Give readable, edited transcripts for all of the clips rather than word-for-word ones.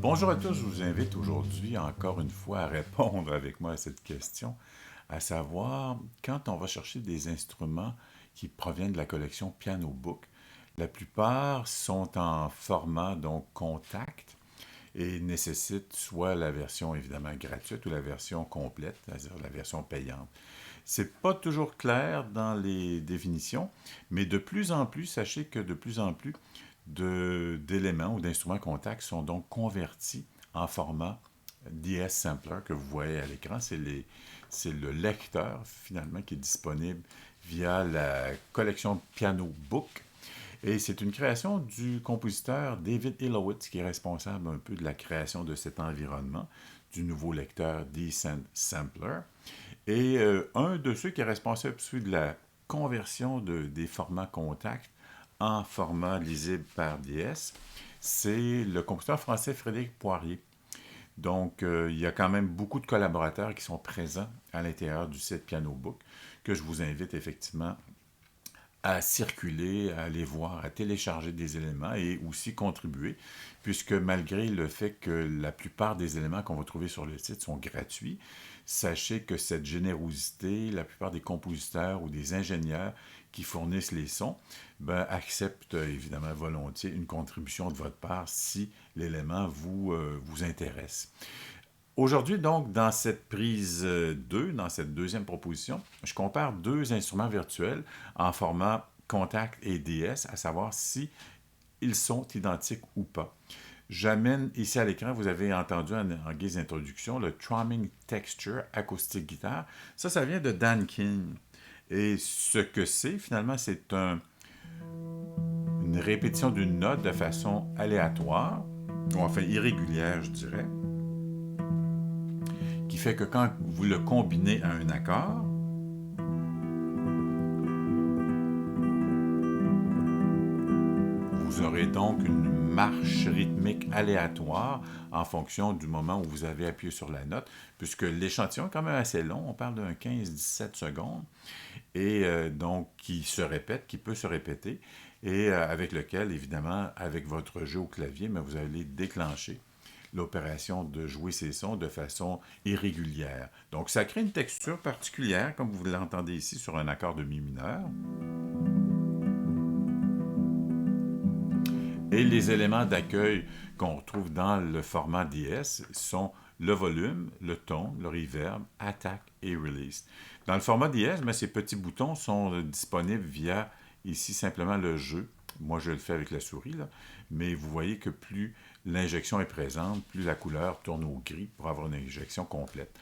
Bonjour à tous, je vous invite aujourd'hui encore une fois à répondre avec moi à cette question, à savoir quand on va chercher des instruments qui proviennent de la collection Piano Book, la plupart sont en format donc contact et nécessitent soit la version évidemment gratuite ou la version complète, c'est-à-dire la version payante. C'est pas toujours clair dans les définitions, mais de plus en plus, sachez que de plus en plus d'éléments ou d'instruments contact sont donc convertis en format DS Sampler que vous voyez à l'écran. C'est le lecteur finalement qui est disponible via la collection Piano Book. Et c'est une création du compositeur David Ilowitz qui est responsable un peu de la création de cet environnement, du nouveau lecteur Descent Sampler. Et un de ceux qui est responsable de la conversion des formats contact en format lisible par DS, c'est le compositeur français Frédéric Poirier. Donc, il y a quand même beaucoup de collaborateurs qui sont présents à l'intérieur du site Piano Book, que je vous invite effectivement à circuler, à aller voir, à télécharger des éléments et aussi contribuer, puisque malgré le fait que la plupart des éléments qu'on va trouver sur le site sont gratuits, sachez que cette générosité, la plupart des compositeurs ou des ingénieurs qui fournissent les sons, acceptent évidemment volontiers une contribution de votre part si l'élément vous intéresse. Aujourd'hui, donc, dans cette prise 2, dans cette deuxième proposition, je compare deux instruments virtuels en format contact et DS, à savoir si ils sont identiques ou pas. J'amène ici à l'écran, vous avez entendu en guise d'introduction, le Tromming Texture Acoustic Guitar. Ça vient de Dan King. Et ce que c'est, finalement, c'est une répétition d'une note de façon aléatoire, ou enfin irrégulière, je dirais, qui fait que quand vous le combinez à un accord, vous aurez donc une marche rythmique aléatoire en fonction du moment où vous avez appuyé sur la note, puisque l'échantillon est quand même assez long, on parle d'un 15-17 secondes, et donc qui peut se répéter, et avec lequel, évidemment, avec votre jeu au clavier, vous allez déclencher l'opération de jouer ces sons de façon irrégulière. Donc, ça crée une texture particulière, comme vous l'entendez ici sur un accord de mi mineur. Et les éléments d'accueil qu'on retrouve dans le format DS sont le volume, le ton, le reverb, attack et release. Dans le format DS, ces petits boutons sont disponibles via ici simplement le jeu. Moi, je le fais avec la souris, là. Mais vous voyez que plus l'injection est présente, plus la couleur tourne au gris pour avoir une injection complète.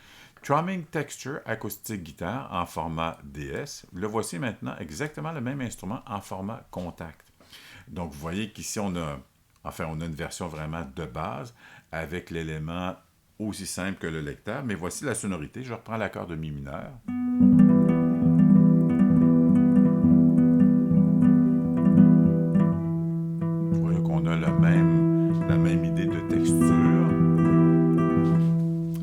Tromming Texture Acoustic Guitar en format DS. Le voici maintenant exactement le même instrument en format contact. Donc, vous voyez qu'ici, on a une version vraiment de base avec l'élément aussi simple que le lecteur. Mais voici la sonorité. Je reprends l'accord de mi mineur. Vous voyez qu'on a la même idée de texture.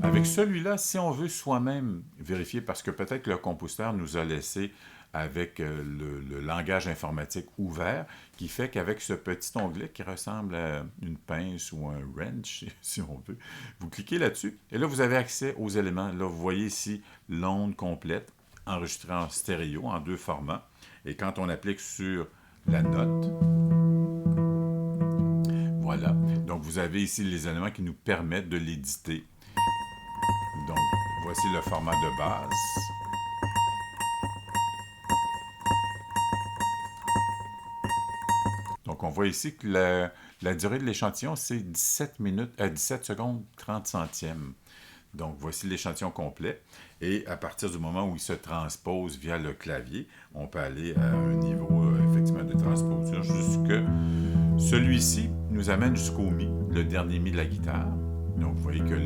Avec celui-là, si on veut soi-même vérifier, parce que peut-être que le compositeur nous a laissé avec le langage informatique ouvert, qui fait qu'avec ce petit onglet qui ressemble à une pince ou un wrench, si on veut, vous cliquez là-dessus, et là, vous avez accès aux éléments. Là, vous voyez ici l'onde complète, enregistrée en stéréo, en deux formats. Et quand on applique sur la note, voilà. Donc, vous avez ici les éléments qui nous permettent de l'éditer. Donc, voici le format de base. Donc, on voit ici que la durée de l'échantillon, c'est 17 secondes 30 centièmes. Donc, voici l'échantillon complet. Et à partir du moment où il se transpose via le clavier, on peut aller à un niveau, effectivement, de transposition jusque... Celui-ci nous amène jusqu'au mi, le dernier mi de la guitare. Donc, vous voyez que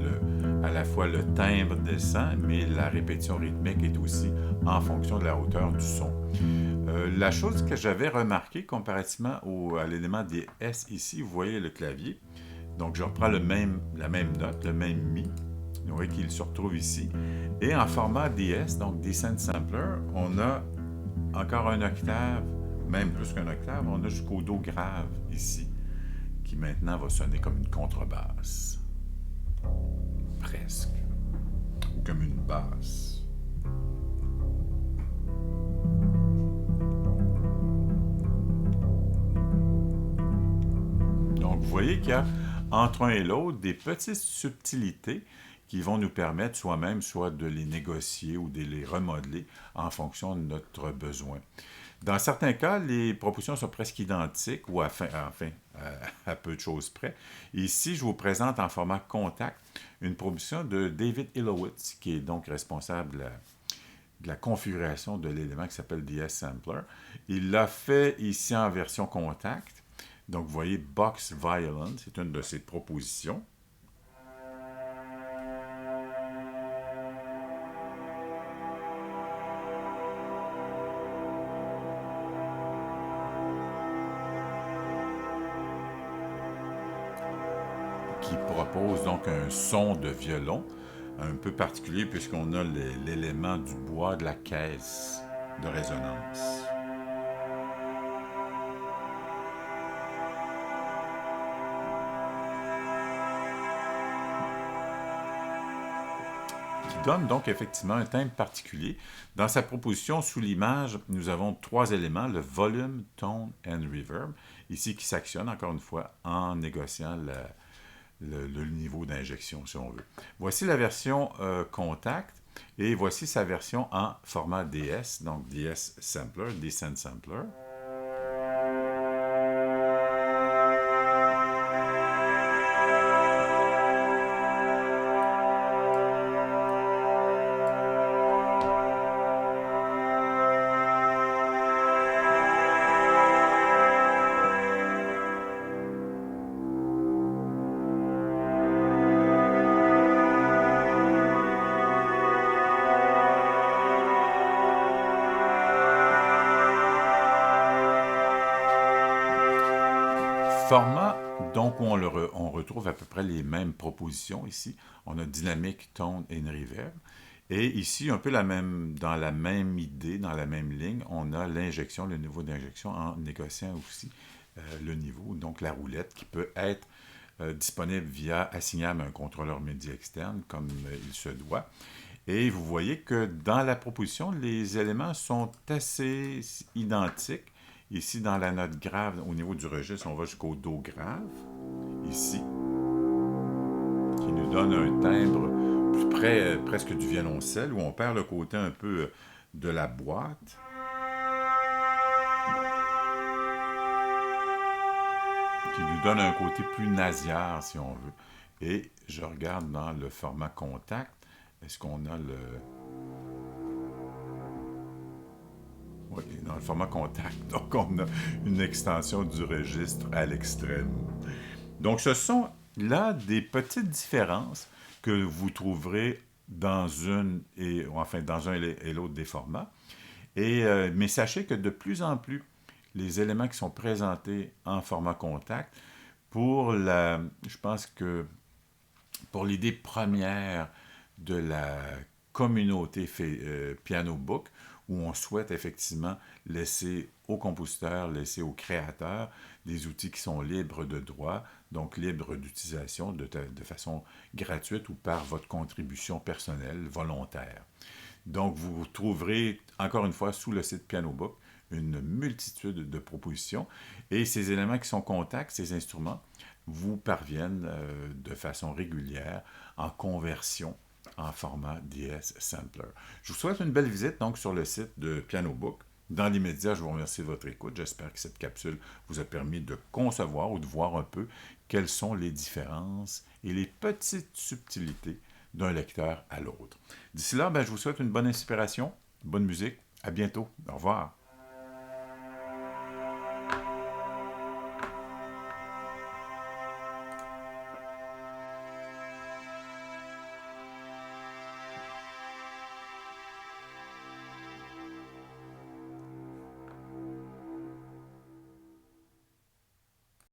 à la fois le timbre descend, mais la répétition rythmique est aussi en fonction de la hauteur du son. La chose que j'avais remarqué comparativement à l'élément des S ici, vous voyez le clavier. Donc, je reprends la même note, le même mi. Vous voyez qu'il se retrouve ici. Et en format DS, donc Descent Sampler, on a encore un octave, même plus qu'un octave, on a jusqu'au Do grave ici, qui maintenant va sonner comme une contrebasse. basse. Donc, vous voyez qu'il y a entre un et l'autre des petites subtilités qui vont nous permettre soi-même soit de les négocier ou de les remodeler en fonction de notre besoin. Dans certains cas, les propositions sont presque identiques ou à peu de choses près. Ici, je vous présente en format contact une proposition de David Ilowitz, qui est donc responsable de la configuration de l'élément qui s'appelle DS Sampler. Il l'a fait ici en version contact. Donc, vous voyez, Box Violin, c'est une de ses propositions. Qui propose donc un son de violon un peu particulier puisqu'on a l'élément du bois de la caisse de résonance. Qui donne donc effectivement un timbre particulier. Dans sa proposition, sous l'image, nous avons 3 éléments, le volume, tone and reverb, ici qui s'actionne encore une fois en négociant le niveau d'injection, si on veut. Voici la version contact et voici sa version en format DS, donc DS Sampler, Descent Sampler. Format, donc, où on retrouve à peu près les mêmes propositions ici. On a dynamique, tone et une reverb. Et ici, un peu dans la même idée, dans la même ligne, on a l'injection, le niveau d'injection en négociant aussi le niveau, donc la roulette qui peut être disponible via assignable à un contrôleur MIDI externe, comme il se doit. Et vous voyez que dans la proposition, les éléments sont assez identiques. Ici, dans la note grave, au niveau du registre, on va jusqu'au Do grave, ici, qui nous donne un timbre plus près presque du violoncelle, où on perd le côté un peu de la boîte. Qui nous donne un côté plus nasillard, si on veut. Et je regarde dans le format contact, est-ce qu'on a le... Oui, dans le format contact. Donc, on a une extension du registre à l'extrême. Donc, ce sont là des petites différences que vous trouverez dans un et l'autre des formats. Mais sachez que de plus en plus, les éléments qui sont présentés en format contact, je pense que pour l'idée première de la communauté Piano Book, où on souhaite effectivement laisser aux compositeurs, laisser aux créateurs des outils qui sont libres de droit, donc libres d'utilisation de façon gratuite ou par votre contribution personnelle, volontaire. Donc, vous trouverez, encore une fois, sous le site Piano Book, une multitude de propositions. Et ces éléments qui sont contacts, ces instruments, vous parviennent de façon régulière en conversion en format DS Sampler. Je vous souhaite une belle visite donc sur le site de Piano Book. Dans l'immédiat, je vous remercie de votre écoute. J'espère que cette capsule vous a permis de concevoir ou de voir un peu quelles sont les différences et les petites subtilités d'un lecteur à l'autre. D'ici là, je vous souhaite une bonne inspiration, bonne musique. À bientôt. Au revoir.